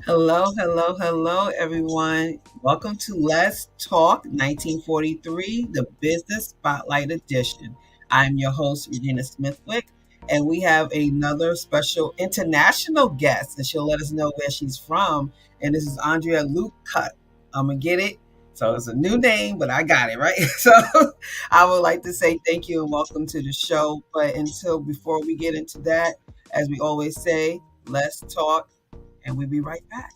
Hello, hello, hello, everyone. Welcome to Let's Talk 1943, the Business Spotlight Edition. I'm your host, Regina Smithwick, and we have another special international guest, and she'll let us know where she's from. And this is Andrea Lukac. I'm going to get it. So it's a new name, but I got it, right? So I would like to say thank you and welcome to the show. But before we get into that, as we always say, let's talk and we'll be right back.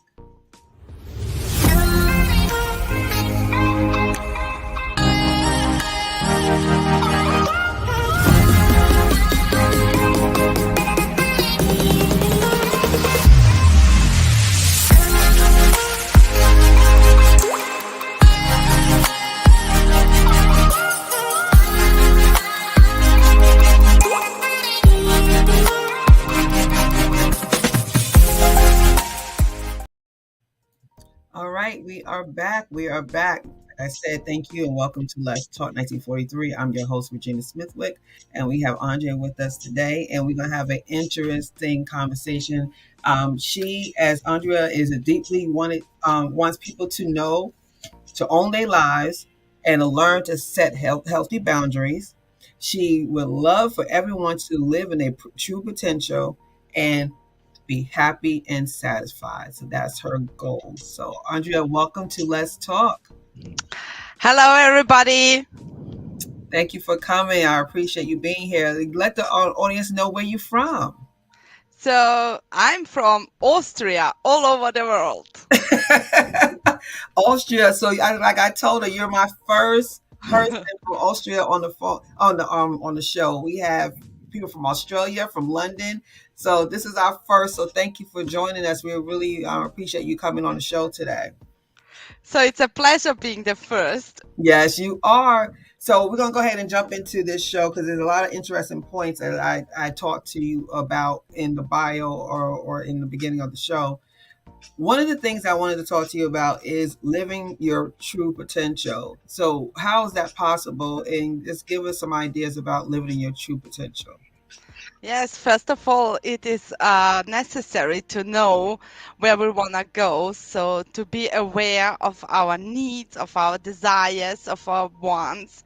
All right, we are back. We are back. Like I said, thank you and welcome to Let's Talk 1943. I'm your host, Regina Smithwick, and we have Andrea with us today, and we're going to have an interesting conversation. She, as Andrea, is a deeply wants people to know, to own their lives, and to learn to set healthy boundaries. She would love for everyone to live in their true potential and be happy and satisfied. So that's her goal. So, Andrea, welcome to Let's Talk. Hello, everybody. Thank you for coming. I appreciate you being here. Let the audience know where you're from. So, I'm from Austria, all over the world. Austria. So, like I told her, you're my first person from Austria on the phone on the show. We have people from Australia, from London. So this is our first. So thank you for joining us. We really appreciate you coming on the show today. So, it's a pleasure being the first. Yes, you are. So we're gonna go ahead and jump into this show because there's a lot of interesting points that I talked to you about in the bio or in the beginning of the show. One of the things I wanted to talk to you about is living your true potential. So how is that possible? And just give us some ideas about living your true potential. Yes, first of all, it is necessary to know where we want to go. So, to be aware of our needs, of our desires, of our wants,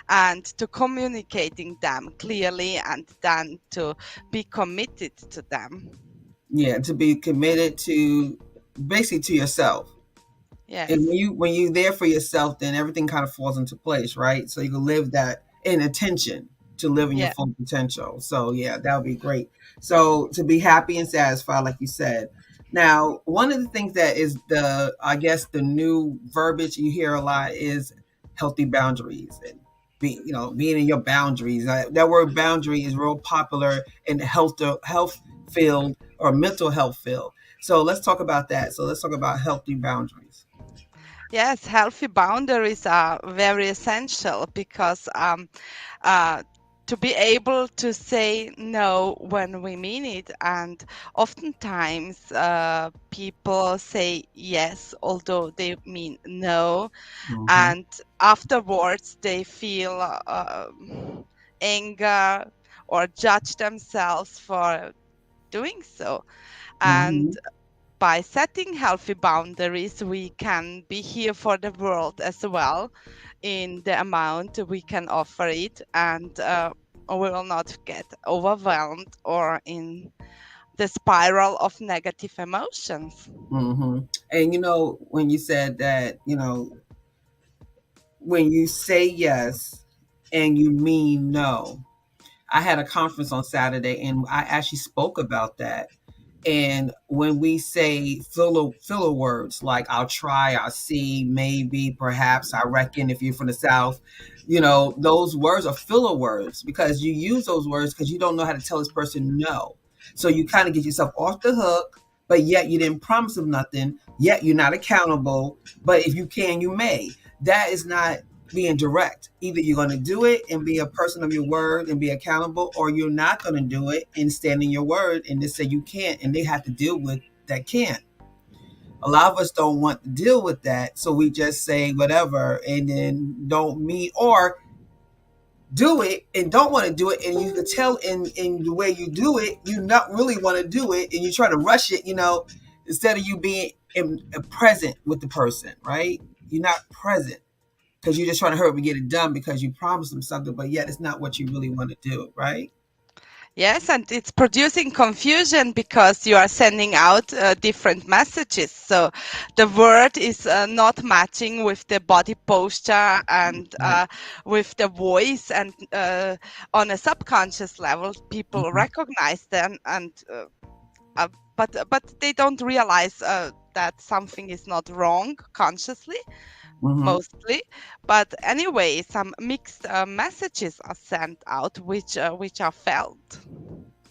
and to communicating them clearly, and then to be committed to them. Yeah, to be committed to basically to yourself. And Yes. when you're there for yourself, then everything kind of falls into place, right? So you can live that in attention to living your Yeah. full potential. So yeah, that would be great. So to be happy and satisfied, like you said. Now, one of the things that is I guess the new verbiage you hear a lot is healthy boundaries and being in your boundaries. That word boundary is real popular in the health field or mental health field. So let's talk about that. So let's talk about healthy boundaries. Yes, healthy boundaries are very essential because uh, to be able to say no when we mean it, and oftentimes people say yes although they mean no, Mhm. and afterwards they feel anger or judge themselves for doing so. And Mhm. by setting healthy boundaries, we can be here for the world as well in the amount we can offer it, and we will not get overwhelmed or in the spiral of negative emotions. Mhm. And when you said that, when you say yes and you mean no. I had a conference on Saturday and I actually spoke about that. And when we say filler words like I'll try, I'll see, maybe, perhaps, I reckon, if you're from the South, those words are filler words because you use those words because you don't know how to tell this person no. So you kind of get yourself off the hook, but yet you didn't promise them nothing, yet you're not accountable. But if you can, you may. That is not being direct. Either you're going to do it and be a person of your word and be accountable, or you're not going to do it and stand in your word and just say you can't, and they have to deal with that can't. A lot of us don't want to deal with that, so we just say whatever and then don't meet or do it and don't want to do it, and you can tell in the way you do it you not really want to do it and you try to rush it. instead of you being present with the person, right? You're not present because you're just trying to hurry up and get it done because you promised them something, but yet it's not what you really want to do, right? Yes, and it's producing confusion because you are sending out different messages. So the word is not matching with the body posture and Right. with the voice. And on a subconscious level, people Mm-hmm. recognize them, and uh, but they don't realize that something is not wrong consciously, Mm-hmm. mostly. But anyway, some mixed messages are sent out, which are felt.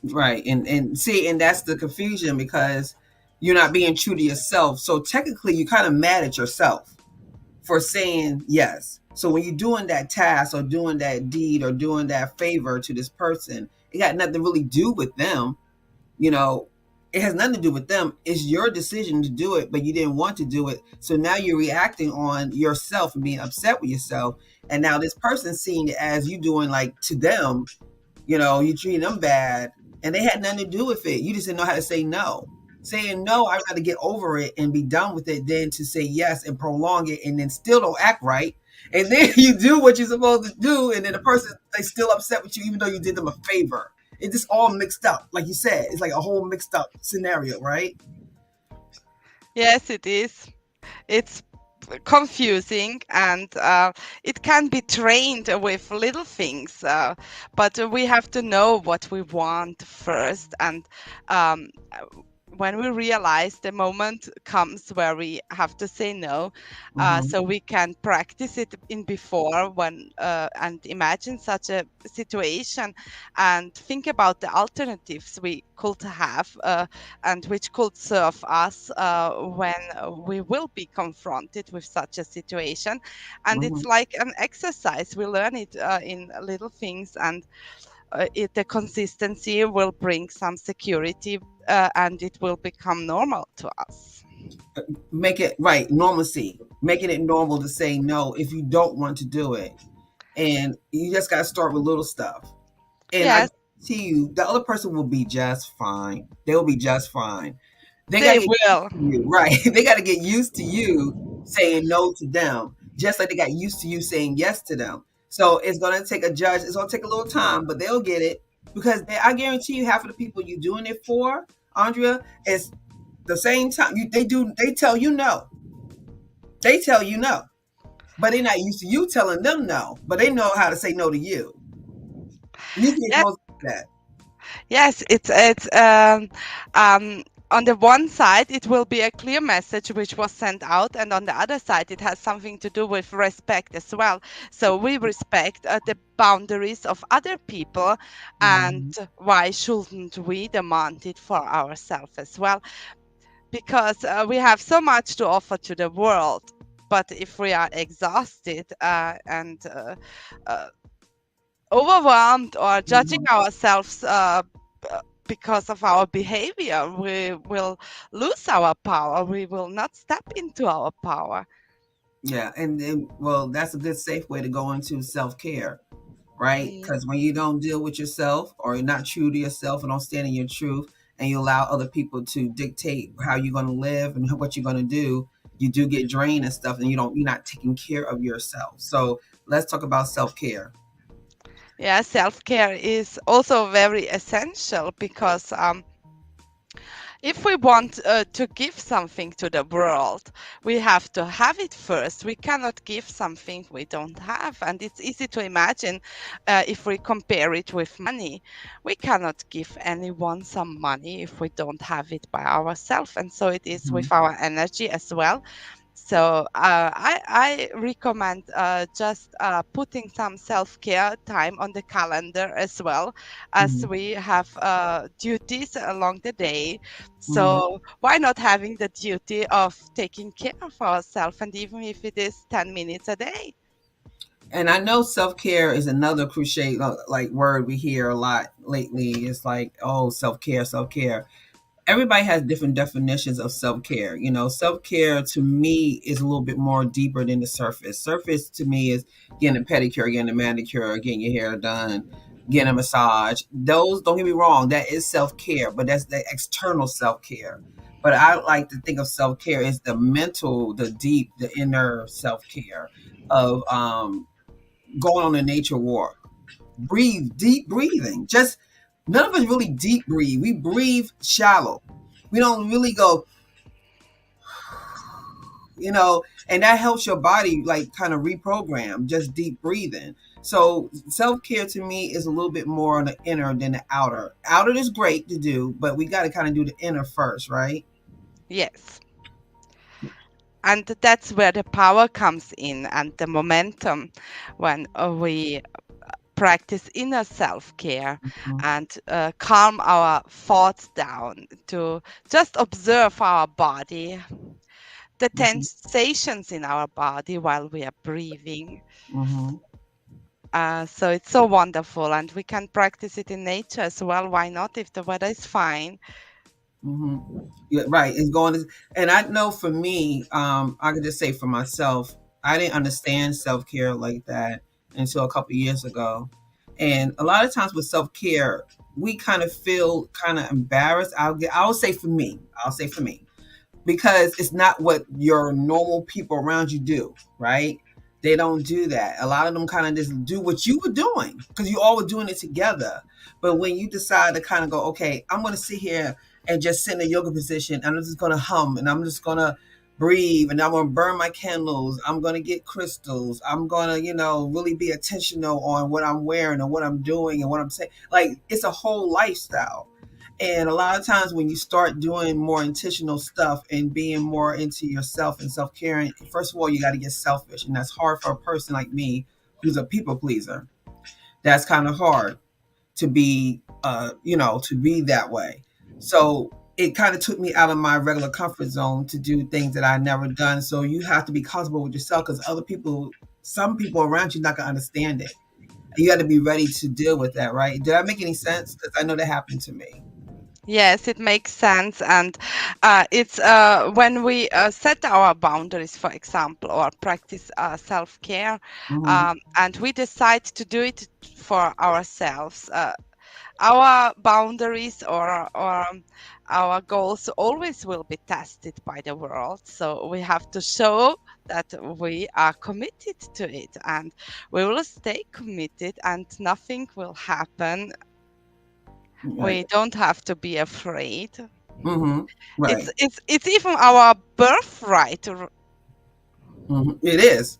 Right. And see, and that's the confusion because you're not being true to yourself. So technically you're kind of mad at yourself for saying yes. So when you're doing that task or doing that deed or doing that favor to this person, it got nothing to really do with them. You know, it has nothing to do with them. It's your decision to do it, but you didn't want to do it. So now you're reacting on yourself and being upset with yourself. And now this person seeing it as you doing like to them, you treat them bad, and they had nothing to do with it. You just didn't know how to say no. Saying no, I'd rather get over it and be done with it than to say yes and prolong it and then still don't act right. And then you do what you're supposed to do, and then the person they still upset with you even though you did them a favor. It's just all mixed up. Like you said, it's like a whole mixed up scenario, right? Yes, it is. It's confusing, and it can be trained with little things, but we have to know what we want first. And um, when we realize the moment comes where we have to say no, Mm-hmm. so we can practice it in before when and imagine such a situation and think about the alternatives we could have, and which could serve us when we will be confronted with such a situation. And Mm-hmm. it's like an exercise. We learn it in little things, and the consistency will bring some security, and it will become normal to us. Make it right, normalcy, making it normal to say no if you don't want to do it. And you just got to start with little stuff. And I Yes, guarantee you, the other person will be just fine. They will be just fine. They got they to get used will. to you, right? They got to get used to you saying no to them, just like they got used to you saying yes to them. So it's going to take a judge. It's going to take a little time, but they'll get it because I guarantee you, half of the people you're doing it for, Andrea, is the same time they do. They tell you no. They tell you no, but they're not used to you telling them no. But they know how to say no to you. You think Yes, most of that. yes, it's um, on the one side it will be a clear message which was sent out, and on the other side it has something to do with respect as well. So we respect the boundaries of other people, and Mhm. why shouldn't we demand it for ourselves as well? Because we have so much to offer to the world. But if we are exhausted and uh, overwhelmed or judging Mhm. ourselves because of our behavior, we will lose our power. We will not step into our power. Yeah, and well, that's a good safe way to go into self care, right? Mm. Because when you don't deal with yourself, or you're not true to yourself, and don't stand in your truth, and you allow other people to dictate how you're going to live and what you're going to do, you do get drained and stuff, and you're not taking care of yourself. So let's talk about self care. Yeah, self care is also very essential because if we want to give something to the world, we have to have it first. We cannot give something we don't have. And it's easy to imagine if we compare it with money. We cannot give anyone some money if we don't have it by ourselves. And so it is Mhm. with our energy as well. So I recommend just putting some self-care time on the calendar as well, as Mhm. we have duties along the day. Mhm. So why not having the duty of taking care of ourselves, and even if it is 10 minutes a day? And I know self care is another cliche like word we hear a lot lately. It's like, oh, self care, self care. Everybody has different definitions of self care. Self care to me is a little bit more deeper than the surface. Surface to me is getting a pedicure, getting a manicure, getting your hair done, getting a massage. Those, don't get me wrong, that is self care, but that's the external self care. But I like to think of self care as the mental, the deep, the inner self care of going on a nature walk, breathe, deep breathing. Just none of us really deep breathe. We breathe shallow. We don't really go, and that helps your body like kind of reprogram, just deep breathing. So self-care to me is a little bit more on the inner than the outer. Outer is great to do, but we got to kind of do the inner first, right? Yes. And that's where the power comes in and the momentum when we practice inner self care Mhm, and calm our thoughts down to just observe our body, the mhm, sensations in our body while we are breathing. mhm, So it's so wonderful, and we can practice it in nature as well. Why not if the weather is fine? mhm. Yeah, right. It's going to, and I know for me, I could just say for myself, I didn't understand self care like that until a couple years ago. And a lot of times with self care, we kind of feel kind of embarrassed. I'll say for me, because it's not what your normal people around you do, right? They don't do that. A lot of them kind of just do what you were doing because you all were doing it together. But when you decide to kind of go, okay, I'm going to sit here and just sit in a yoga position, and I'm just going to hum, and I'm just going to breathe, and I'm going to burn my candles. I'm going to get crystals. I'm going to, really be intentional on what I'm wearing and what I'm doing and what I'm saying. Like, it's a whole lifestyle. And a lot of times when you start doing more intentional stuff and being more into yourself and self-caring, first of all, you got to get selfish. And that's hard for a person like me who's a people pleaser. That's kind of hard to be, to be that way. So it kind of took me out of my regular comfort zone to do things that I never done. So you have to be comfortable with yourself because some people around you not going to understand it. You got to be ready to deal with that, right? Did that make any sense? Because I know that happened to me. Yes, it makes sense. And it's when we set our boundaries, for example, or practice self care, Hmm. and we decide to do it for ourselves. Our boundaries or our goals always will be tested by the world. So we have to show that we are committed to it, and we will stay committed, and nothing will happen. Right. We don't have to be afraid. Hmm. It's Right. it's it's even our birthright. It is.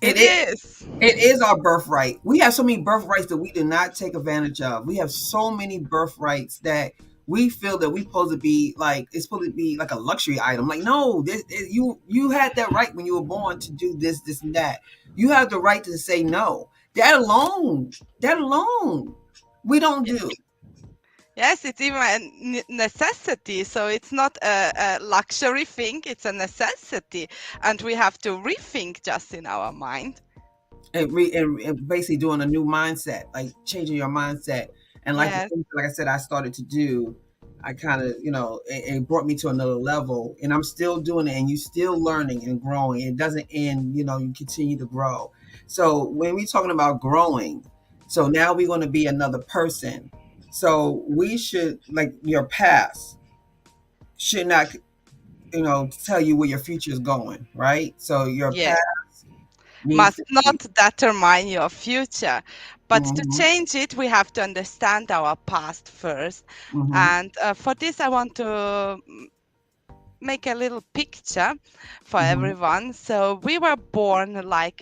It It is. is. It is our birthright. We have so many birthrights that we do not take advantage of. We have so many birthrights that we feel that we supposed to be like it's supposed to be like a luxury item. Like, no, you had that right when you were born to do this, this, and that. You have the right to say no. That alone, we don't do. Yes, it's even a necessity. So it's not a luxury thing, it's a necessity. And we have to rethink just in our mind. And basically doing a new mindset, like changing your mindset. And like the Yes, things, like I said, I started to do, I kind of, it brought me to another level, and I'm still doing it, and you still learning and growing. It doesn't end, you continue to grow. So when we're talking about growing, so now we're going to be another person. So we should, like, your past should not, tell you where your future is going, right? So your yes. past needs Must to be. not determine your future. But to Hmm. change it, we have to understand our past first. Hmm. And for this, I want to make a little picture for Hmm. everyone. So we were born like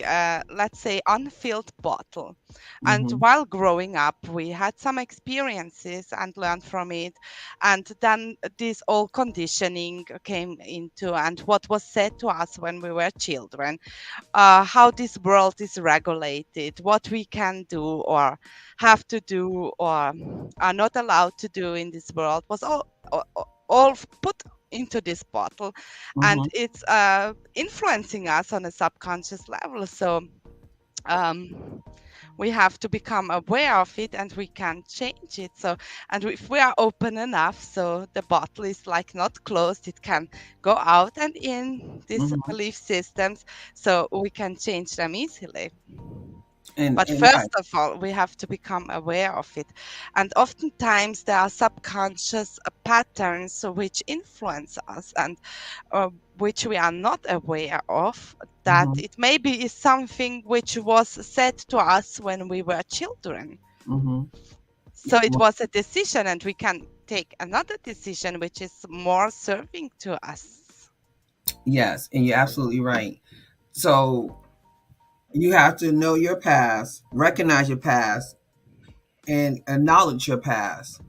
let's say unfilled bottle. And Hmm. while growing up, we had some experiences and learned from it. And then this all conditioning came into and what was said to us when we were children, how this world is regulated, what we can do or have to do or are not allowed to do in this world was all put into this bottle, and Hmm. it's influencing us on a subconscious level. So um, we have to become aware of it and we can change it. So and if we are open enough, so the bottle is like not closed, it can go out and in these Hmm. belief systems, so we can change them easily. But And right. first of all, we have to become aware of it. And oftentimes there are subconscious patterns which influence us and which we are not aware of, that Mm-hmm. it maybe is something which was said to us when we were children. Mm-hmm. So it was a decision, and we can take another decision which is more serving to us. Yes, and you're absolutely right. So you have to know your past, recognize your past, and acknowledge your past.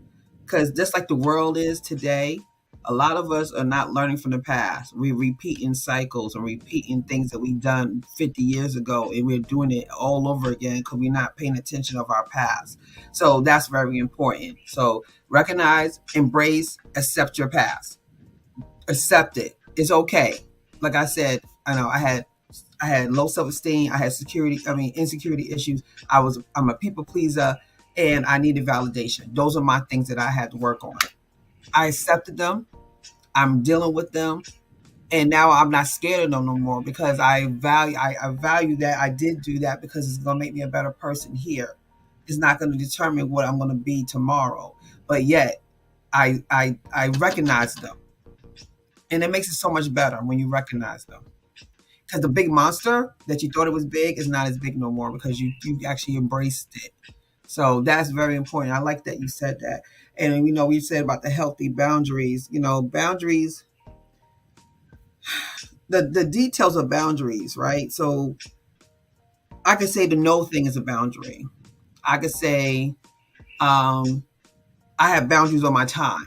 Because just like the world is today, a lot of us are not learning from the past. We're repeating cycles and repeating things that we've done 50 years ago, and we're doing it all over again because we're not paying attention of our past. So that's very important. So recognize, embrace, accept your past. Accept it. It's okay. Like I said, I know I had low self esteem. I had insecurity issues. I'm a people pleaser, and I needed validation. Those are my things that I had to work on. I accepted them. I'm dealing with them, and now I'm not scared of them no more because I value that I did do that because it's gonna make me a better person here. It's not gonna determine what I'm gonna be tomorrow. But yet I recognize them, and it makes it so much better when you recognize them. Because the big monster that you thought it was big is not as big no more because you actually embraced it. So that's very important. I like that you said that. And we said about the healthy boundaries. Boundaries, the details of boundaries, right? So I could say the no thing is a boundary. I could say um, I have boundaries on my time.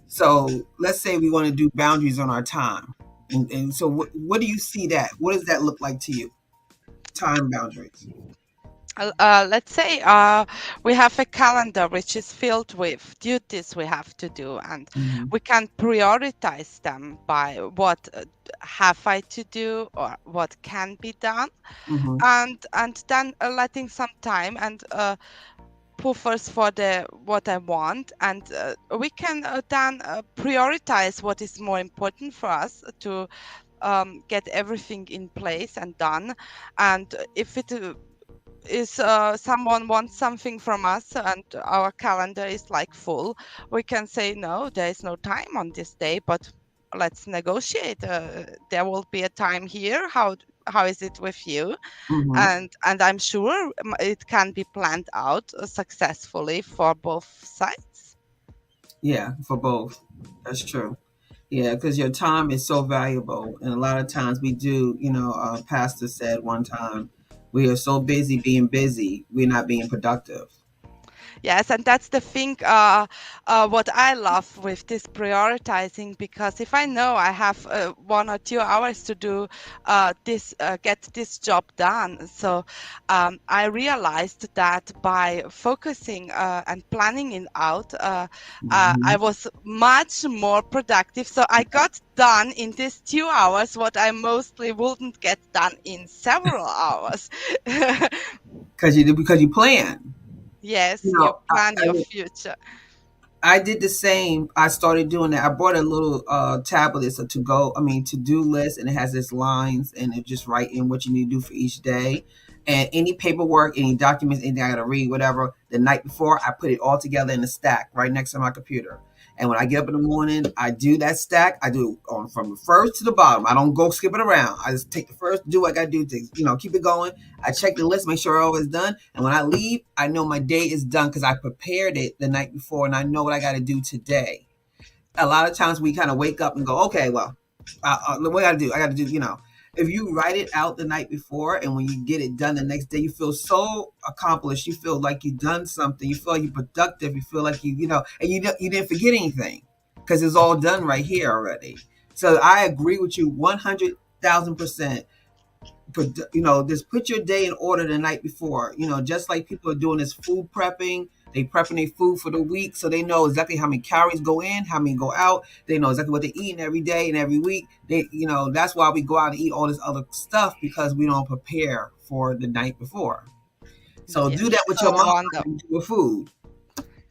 So let's say we want to do boundaries on our time. And so what do you see that? What does that look like to you? Time boundaries. Let's say we have a calendar which is filled with duties we have to do, and Mm-hmm. we can prioritize them by what have I to do or what can be done, Mm-hmm. and then letting some time and puffers for the what I want, and we can then prioritize what is more important for us to get everything in place and done. And if it is someone wants something from us and our calendar is like full, we can say no, there is no time on this day, but let's negotiate. There will be a time here. How is it with you? Mm-hmm. And I'm sure it can be planned out successfully for both sides. Yeah, for both. That's true. Yeah, because your time is so valuable, and a lot of times we do. Pastor said one time, we are so busy being busy, we're not being productive. Yes, and that's the thing. What I love with this prioritizing, because if I know I have 1 or 2 hours to do get this job done, so I realized that by focusing and planning it out, I Hmm. was much more productive. So I got done in these 2 hours what I mostly wouldn't get done in several hours. Because you plan. You Yes, you know, I, plan I your future. I did the same. I started doing that. I bought a little tablet. It's a to do list, and it has its lines, and it just write in what you need to do for each day. And any paperwork, any documents, anything I got to read, whatever. The night before, I put it all together in a stack right next to my computer. And when I get up in the morning, I do that stack. I do on from the first to the bottom. I don't go skipping around. I just take the first, do what I got to do to keep it going. I check the list, make sure all is done. And when I leave, I know my day is done because I prepared it the night before and I know what I got to do today. A lot of times we kind of wake up and go, okay, well, what I got to do? I got to do. If you write it out the night before and when you get it done the next day, you feel so accomplished. You feel like you've done something. You feel like you're productive. You feel like and you didn't forget anything because it's all done right here already. So I agree with you 100,000%. Just put your day in order the night before. Just like people are doing this food prepping, they prepping their food for the week, so they know exactly how many calories go in, how many go out. They know exactly what they're eating every day and every week. That's why we go out and eat all this other stuff because we don't prepare for the night before. So do Yes, that with your so mind wonderful. and do with food.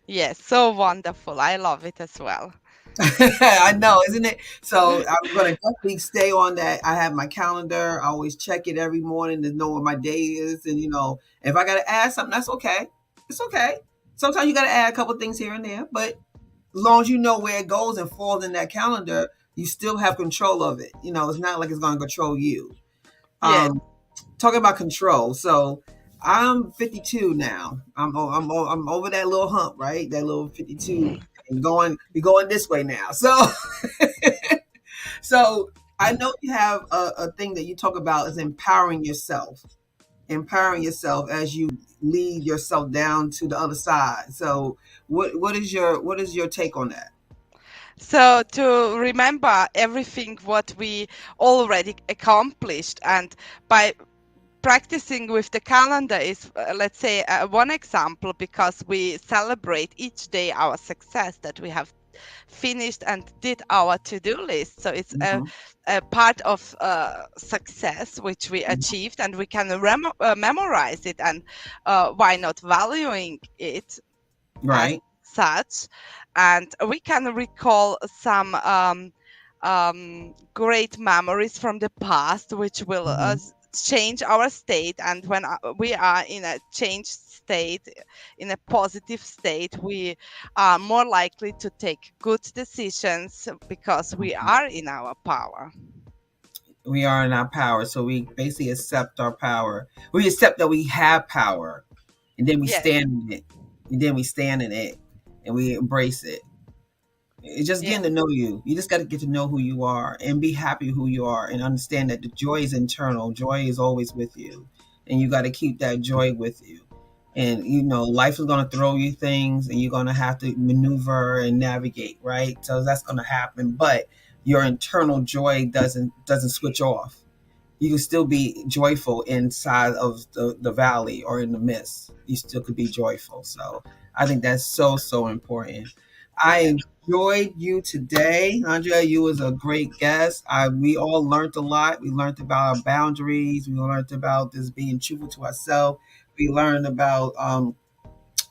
Yes, so wonderful. I love it as well. I know, isn't it? So I'm gonna definitely stay on that. I have my calendar. I always check it every morning to know what my day is, and if I gotta add something, that's okay. It's okay. Sometimes you gotta add a couple things here and there, but as long as you know where it goes and falls in that calendar, you still have control of it. It's not like it's gonna control you. Yes. Um, Talking about control. So I'm 52 now. I'm over that little hump, right? That little 52, and we're going this way now. So I know you have a thing that you talk about is empowering yourself as you lead yourself down to the other side. So what is your take on that? So to remember everything what we already accomplished, and by practicing with the calendar is, let's say, one example, because we celebrate each day our success that we have finished and did our to-do list. So it's Hmm. a part of success which we achieved, and we can memorize it, and why not valuing it as Right. such. And we can recall some great memories from the past which will Hmm. change our state. And when we are in a changed state, in a positive state, we are more likely to take good decisions because we are in our power. We are in our power, so we basically accept our power. We accept that we have power, and then we Yes. stand in it, and then we stand in it, and we embrace it. It's just Yeah. getting to know you. You just got to get to know who you are and be happy who you are, and understand that the joy is internal. Joy is always with you, and you got to keep that joy with you. And life is going to throw you things, and you're going to have to maneuver and navigate, right? So that's going to happen, but your internal joy doesn't switch off. You can still be joyful inside of the valley or in the mist. You still could be joyful. So I think that's so, so important. Yeah. I enjoyed you today, Andrea. You was a great guest. We all learned a lot. We learned about our boundaries. We learned about this being truthful to ourselves. We learned about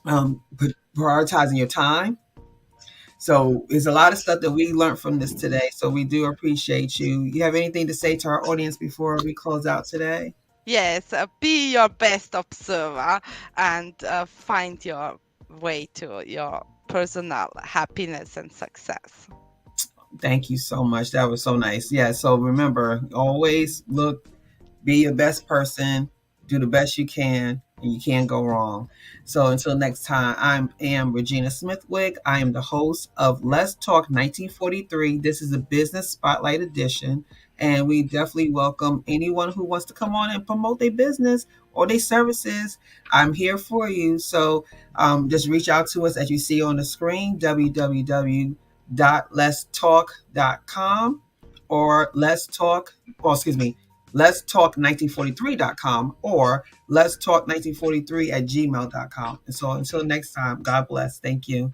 prioritizing your time. So there's a lot of stuff that we learned from this today. So we do appreciate you. You have anything to say to our audience before we close out today? Yes, be your best observer, and find your way to your personal happiness and success. Thank you so much. That was so nice. Yeah. So remember, always look, be your best person, do the best you can, and you can't go wrong. So until next time, am Regina Smithwick. I am the host of Let's Talk 1943. This is a business spotlight edition, and we definitely welcome anyone who wants to come on and promote their business or their services. I'm here for you. So just reach out to us as you see on the screen, www.letstalk.com or let's talk, well, excuse me, let's talk 1943.com or let's talk 1943 at gmail.com. And so until next time, God bless. Thank you.